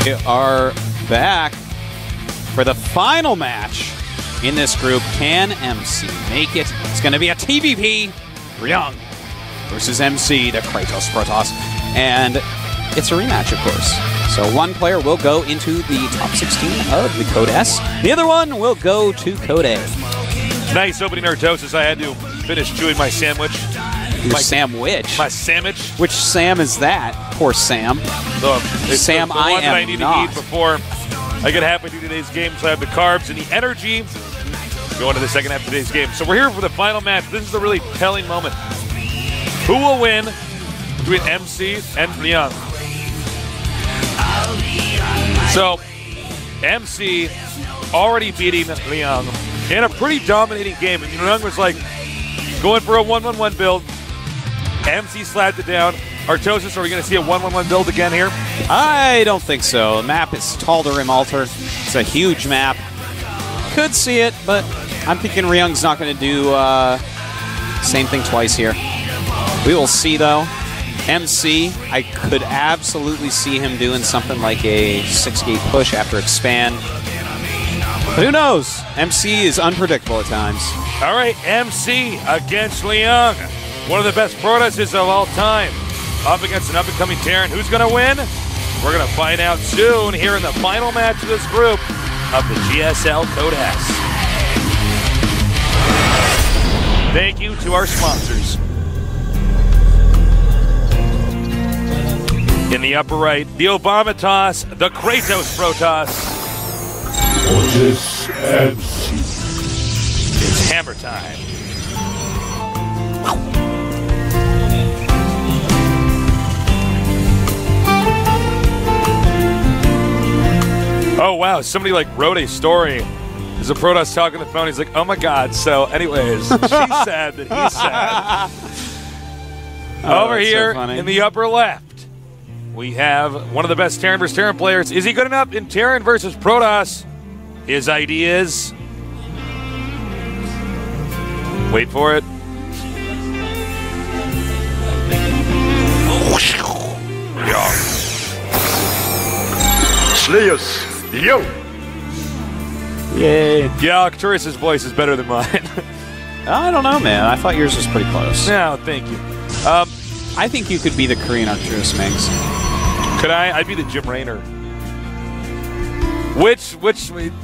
We are back for the final match in this group. Can MC make it? It's going to be a TVP. Ryung versus MC, the Kratos Protoss. And it's a rematch, of course. So one player will go into the top 16 of the Code S. The other one will go to Code A. Nice opening Ro32. I had to finish chewing my sandwich. Your sandwich? My sandwich. Which Sam is that? Poor Sam. It's Sam, the one I that I am need not. to eat before I get halfway through today's game, so I have the carbs and the energy going to the second half of today's game. So we're here for the final match. This is a really telling moment. Who will win between MC and Ryung? So, MC already beating Ryung in a pretty dominating game. And Ryung was like going for a 1-1-1 build. MC slapped it down. Artosis, are we going to see a 1-1-1 build again here? I don't think so. The map is Tal'Darim Altar. It's a huge map. Could see it, but I'm thinking Ryung's not going to do same thing twice here. We will see, though. MC, I could absolutely see him doing something like a 6-gate push after expand. But who knows? MC is unpredictable at times. All right, MC against Ryung. One of the best Protosses of all time. Up against an up-and-coming Terran. Who's going to win? We're going to find out soon here in the final match of this group of the GSL Code S. Thank you to our sponsors. In the upper right, the Obama Toss, the Kratos Protoss. Otis MC. It's hammer time. Oh wow, somebody like wrote a story. There's a Protoss talking on the phone. He's like, oh my god. So anyways, she said that he said. Over here so in the upper left, we have one of the best Terran versus Terran players. Is he good enough in Terran versus Protoss? His ideas. Wait for it. Yeah. Slayers. Yo! Yay. Yeah, Arcturus' voice is better than mine. I don't know, man. I thought yours was pretty close. No, thank you. I think you could be the Korean Arcturus Minx. Could I? I'd be the Jim Raynor. Which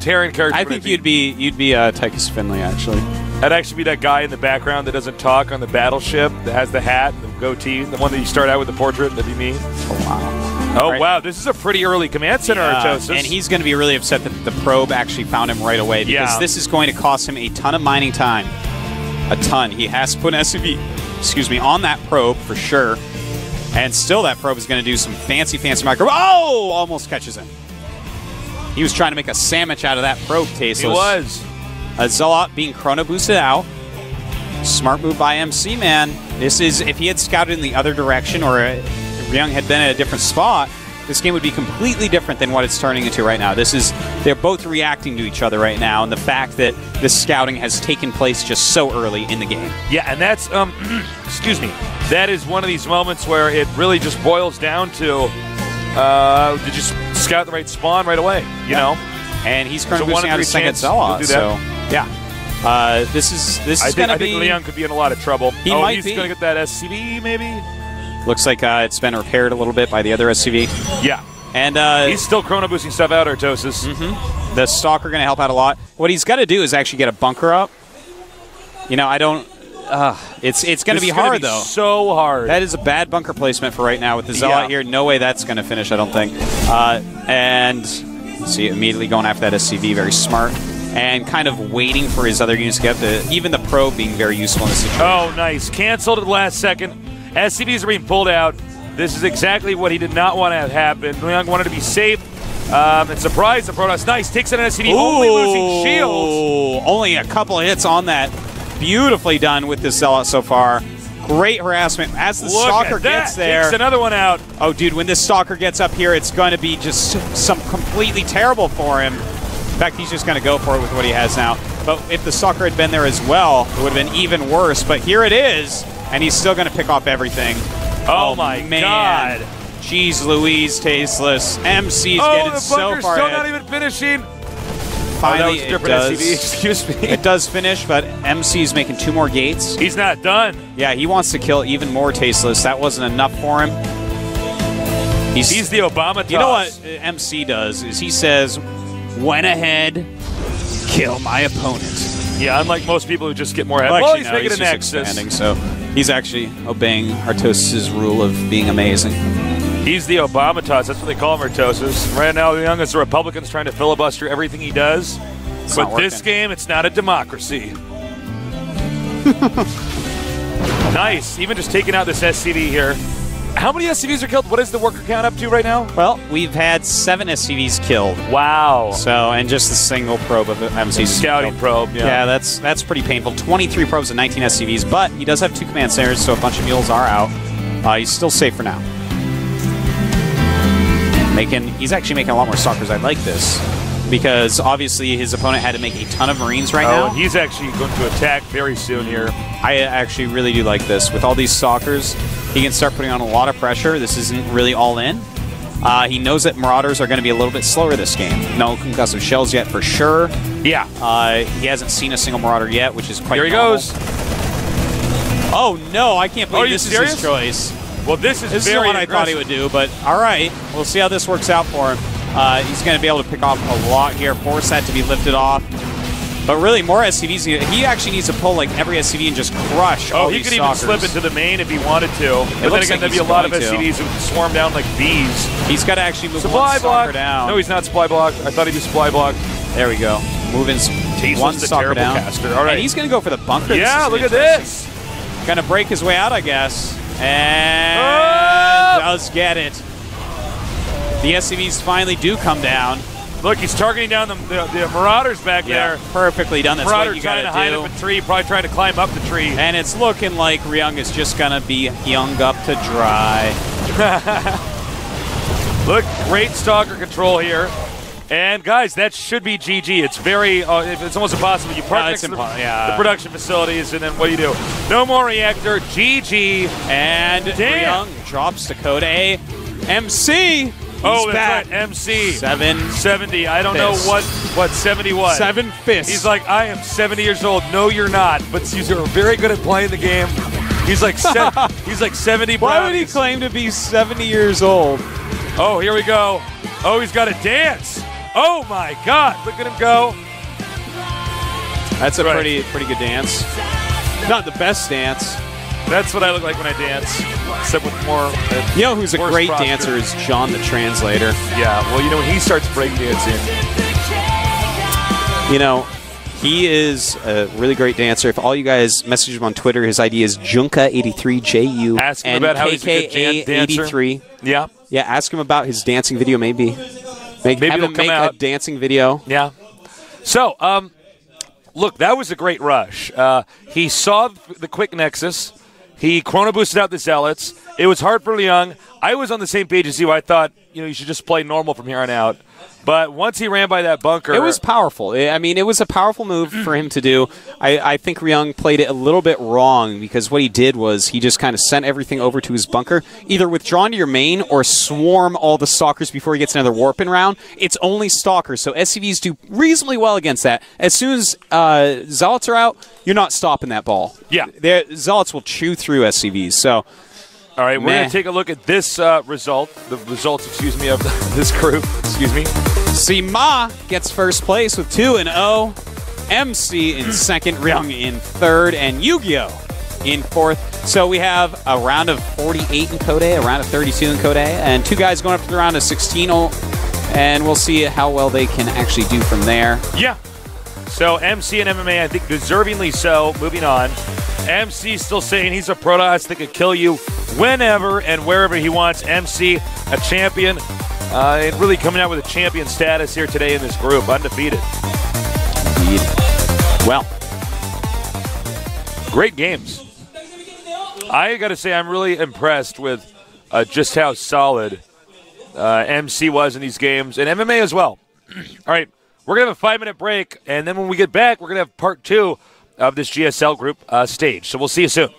Terran character? I think you'd be Tychus Finley, actually. I'd actually be that guy in the background that doesn't talk on the battleship that has the hat, the goatee, the one that you start out with the portrait. That'd be me. Oh wow. Oh right. wow, this is a pretty early command center, Artosis. And he's going to be really upset that the probe actually found him right away because this is going to cost him a ton of mining time. A ton. He has to put an SCV, on that probe for sure. And still that probe is going to do some fancy micro. Oh! Almost catches him. He was trying to make a sandwich out of that probe, Tasteless. He was. A Zealot being chrono boosted out. Smart move by MC, man. This is, if he had scouted in the other direction or Ryung had been at a different spot, this game would be completely different than what it's turning into right now. They're both reacting to each other right now, and the fact that this scouting has taken place just so early in the game. Yeah, and that's, excuse me, that is one of these moments where it really just boils down to did you scout the right spawn right away, you know? And he's currently boosting out his second Zealot, so yeah. This is going to be... I think Ryung could be in a lot of trouble. He's going to get that SCV, maybe? Looks like it's been repaired a little bit by the other SCV. Yeah. And he's still chrono boosting stuff out, Artosis. The Stalker going to help out a lot. What he's got to do is actually get a bunker up. You know, I don't... it's going to be hard, though. So hard. That is a bad bunker placement for right now with the Zealot here. No way that's going to finish, I don't think. And see, immediately going after that SCV, very smart. And kind of waiting for his other units to get up. Even the probe being very useful in this situation. Oh, nice. Canceled at the last second. SCVs are being pulled out. This is exactly what he did not want to have happen. Ryung wanted to be safe. And surprise the Protoss. Nice. Takes an SCV, only losing shields. Only a couple of hits on that. Beautifully done with this Zealot so far. Great harassment. As the Stalker gets there. Takes another one out. Oh, dude, when this Stalker gets up here, it's going to be just some completely terrible for him. In fact, he's just going to go for it with what he has now. But if the Stalker had been there as well, it would have been even worse. But here it is, and he's still going to pick off everything. Oh my God. Jeez Louise, tasteless. MC's Oh, getting the so bunker's far still ahead. not even finishing. Finally, that was it different does. SCV. Excuse me. It does finish, but MC's making 2 more gates. He's not done. Yeah, he wants to kill even more tasteless. That wasn't enough for him. He's the Obama toss. You know what MC does is he says, "Went ahead, kill my opponent." Yeah, unlike most people who just get more head. Well, Well, actually, he's no, making he's an just Nexus. expanding, so he's actually obeying Artosis' rule of being amazing. He's the Obama toss. That's what they call him, Artosis. Right now, the youngest the Republicans trying to filibuster everything he does. It's But not this working. game, it's not a democracy. Nice. Even just taking out this SCV here. How many SCVs are killed? What is the worker count up to right now? Well, we've had 7 SCVs killed. Wow. So, and just the single probe of MC's Scouting killed. probe. Yeah, that's pretty painful. 23 probes and 19 SCVs, but he does have 2 command centers, so a bunch of mules are out. He's still safe for now. He's actually making a lot more stalkers. I like this because obviously his opponent had to make a ton of Marines right now. And he's actually going to attack very soon here. I actually really do like this. With all these stalkers, he can start putting on a lot of pressure. This isn't really all in. He knows that Marauders are going to be a little bit slower this game. No concussive shells yet for sure. Yeah. He hasn't seen a single Marauder yet, which is quite Here he normal. goes. Oh no, I can't believe you this serious? is his choice. Well, this is This very is what I thought he would do, but all right. We'll see how this works out for him. He's going to be able to pick off a lot here, force that to be lifted off. But really, more SCVs. He actually needs to pull like every SCV and just crush all he these could even stalkers. slip into the main if he wanted to. But then looks again, like there'd be he's a lot of going to. SCVs who would swarm down like bees. He's got to actually move Supply one stalker block. down. No, he's not supply blocked. I thought he was supply blocked. There we go. Moving one the stalker terrible down. caster. All right. And he's going to go for the bunker. Yeah, look at this. Going to break his way out, I guess. And does get it. The SCVs finally do come down. Look, he's targeting down the Marauders back there. Perfectly done. That's Marauder what you trying got to hide do. up a tree, probably trying to climb up the tree. And it's looking like Ryung is just going to be hung up to dry. Look, great stalker control here. And guys, that should be GG. It's very, it's almost impossible. You park next to the production facilities, and then what do? No more reactor. GG. And Damn. Ryung drops to code A. MC. Oh, He's that's back. right. MC. 70. I don't know what 70 was. 7 fists. He's like, I am 70 years old. No, you're not. But you're very good at playing the game. He's like, he's like 70 Why would brownies. he claim to be 70 years old? Oh, here we go. Oh, he's got to dance. Oh my God! Look at him go. That's a Right. pretty good dance. Not the best dance. That's what I look like when I dance, except with more. You know who's a worse great posture. dancer is John the Translator. Yeah. Well, you know when he starts breakdancing. You know, he is a really great dancer. If all you guys message him on Twitter, his ID is Junka83, Ask him about how he's a good dancer. JUNKKA83. Yeah. Yeah, ask him about his dancing video, maybe. Maybe have it'll him come make out. a dancing video. Yeah. So, look, that was a great rush. He saw the quick nexus. He chrono boosted out the zealots. It was hard for Ryung. I was on the same page as you. I thought, you should just play normal from here on out. But once he ran by that bunker, It was powerful. I mean, it was a powerful move for him to do. I think Ryung played it a little bit wrong because what he did was he just kind of sent everything over to his bunker, either withdrawn to your main or swarm all the stalkers before he gets another warping round. It's only stalkers, so SCVs do reasonably well against that. As soon as Zealots are out, you're not stopping that ball. Yeah. Zealots will chew through SCVs, so... All right, we're going to take a look at this results, of this group. Sima gets first place with 2-0. MC in second, Ryung in third, and Yu-Gi-Oh! In fourth. So we have a round of 48 in Code A, a round of 32 in Code A, and 2 guys going up to the round of 16. And we'll see how well they can actually do from there. Yeah. So MC and MMA, I think deservingly so. Moving on. MC still saying he's a Protoss that could kill you whenever and wherever he wants. MC, a champion, and really coming out with a champion status here today in this group, undefeated. Indeed. Well, great games. I got to say, I'm really impressed with just how solid MC was in these games, and MMA as well. All right, we're going to have a 5-minute break, and then when we get back, we're going to have part 2 of this GSL group stage. So we'll see you soon.